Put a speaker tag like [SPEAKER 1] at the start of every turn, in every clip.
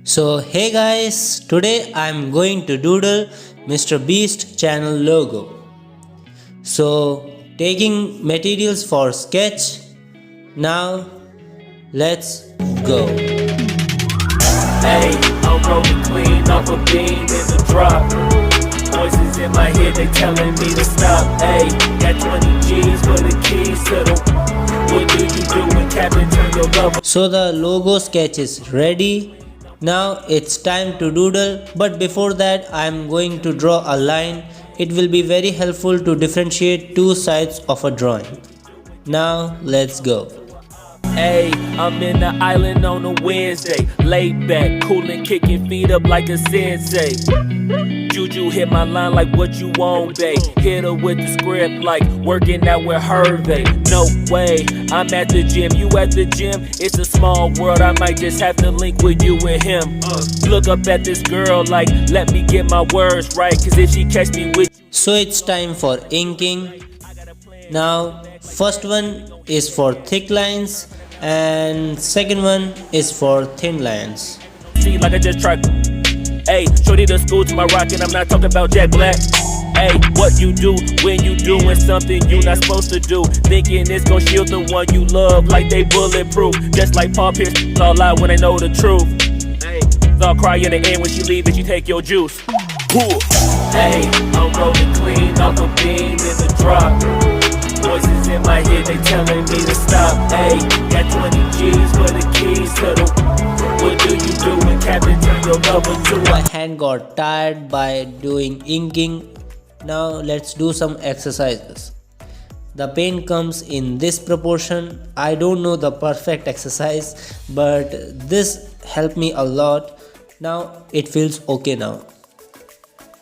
[SPEAKER 1] So hey guys, today I'm going to doodle Mr. Beast channel logo. So taking materials for sketch. Now let's go.
[SPEAKER 2] Hey, I'm rolling clean off a beam in the drop. Voices in my head, they telling me to stop. Hey, got 20 G's for the keys to the. What do you do when Captain turn your love?
[SPEAKER 1] So the logo sketch is ready. Now it's time to doodle, but before that I'm going to draw a line. It will be very helpful to differentiate two sides of a drawing. Now let's go.
[SPEAKER 2] Hey, I'm in the island on a Wednesday. Laid back, coolin', kicking feet up like a sensei. Juju hit my line like what you want, babe. Hit her with the script like working out with Hervey. No way, I'm at the gym, you at the gym. It's a small world, I might just have to link with you and him. Look up at this girl like, let me get my words right. Cause if she catch me with you.
[SPEAKER 1] So it's time for inking. Now first one is for thick lines and second one is for thin lines.
[SPEAKER 2] See like I just tried. Hey, shorty the school to my rock and I'm not talking about Jack Black. Hey, what you do when you doing something you not supposed to do? Thinking it's gonna shield the one you love like they bulletproof. Just like Paul Pierce, all lie when they know the truth. Hey, I'll cry in the end when she leave and she take your juice. Hey, I'm rolling clean off a beam in the drop. Voices in my head, they telling me to stop. Hey, got 20 G's for the keys to the. What do you do when Captain turn your lover to a.
[SPEAKER 1] My hand got tired by doing inking. Now let's do some exercises. The paint comes in this proportion. I don't know the perfect exercise, but this helped me a lot. Now it feels okay now.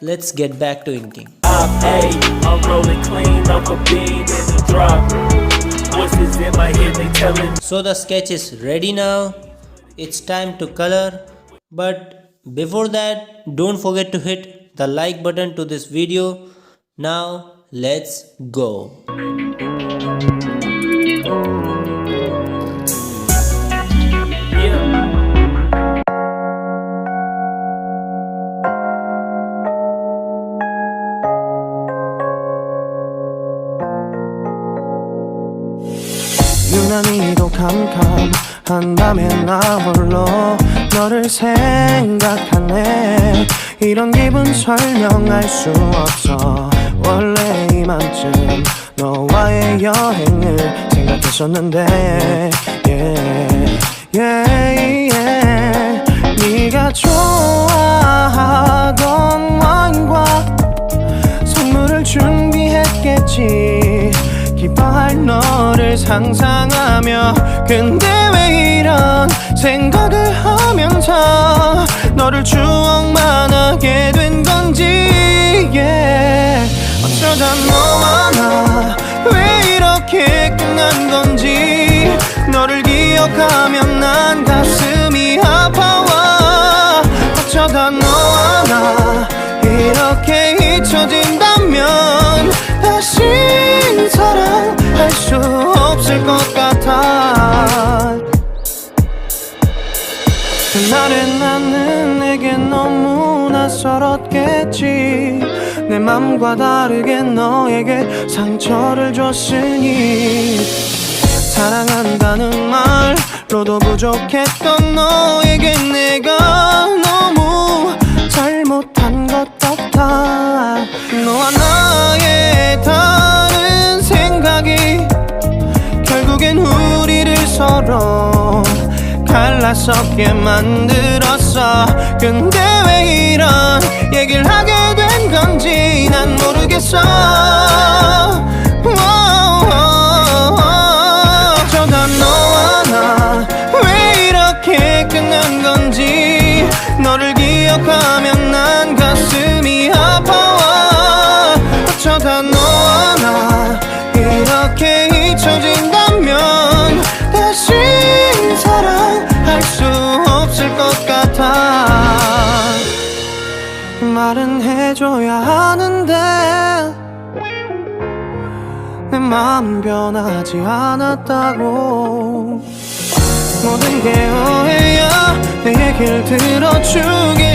[SPEAKER 1] Let's get back to inking.
[SPEAKER 2] Hey, I'm rolling clean off a beam in the drop. Voices in my head, they telling.
[SPEAKER 1] So the sketch is ready now. It's time to color. But before that, don't forget to hit the like button to this video. Now let's go.
[SPEAKER 3] 유난히도 캄캄한 밤에 나 홀로 너를 생각하네. 이런 기분 설명할 수 없어. 원래 이맘쯤 너와의 여행을 생각했었는데 yeah, yeah, yeah. 네가 좋아하던 와인과 선물을 준비했겠지. 기뻐할 너를 상상하며 근데 왜 이런 생각을 하면서 너를 추억만 하게 된 건지 yeah. 어쩌다 너와 나 왜 이렇게 끝난 건지 너를 기억하면 난 가슴이 아파와. 어쩌다 너와 나 이렇게 잊혀진다면 다시 사랑할 수 없을 것 같아. 그날의 나는 내게 너무 낯설었겠지. 내 맘과 다르게 너에게 상처를 줬으니 사랑한다는 말로도 부족했던 너에게 내가 너무 잘못한 것 같아. 너와 나의 다른 생각이 결국엔 우리를 서로 갈라서게 만들었어. 근데 왜 이런 얘기를 하게 된 건지 난 모르겠어. 어쩌다 너와 나 왜 이렇게 끝난 건지 너를 기억하면 난 가슴이 아파와. 어쩌다 너와 나 이렇게 잊혀진다면 다시 사랑할 수 없을 것 같아. 말은 해줘야 하는데 내 마음 변하지 않았다고. 모든 게 오해야 내 얘기를 들어주길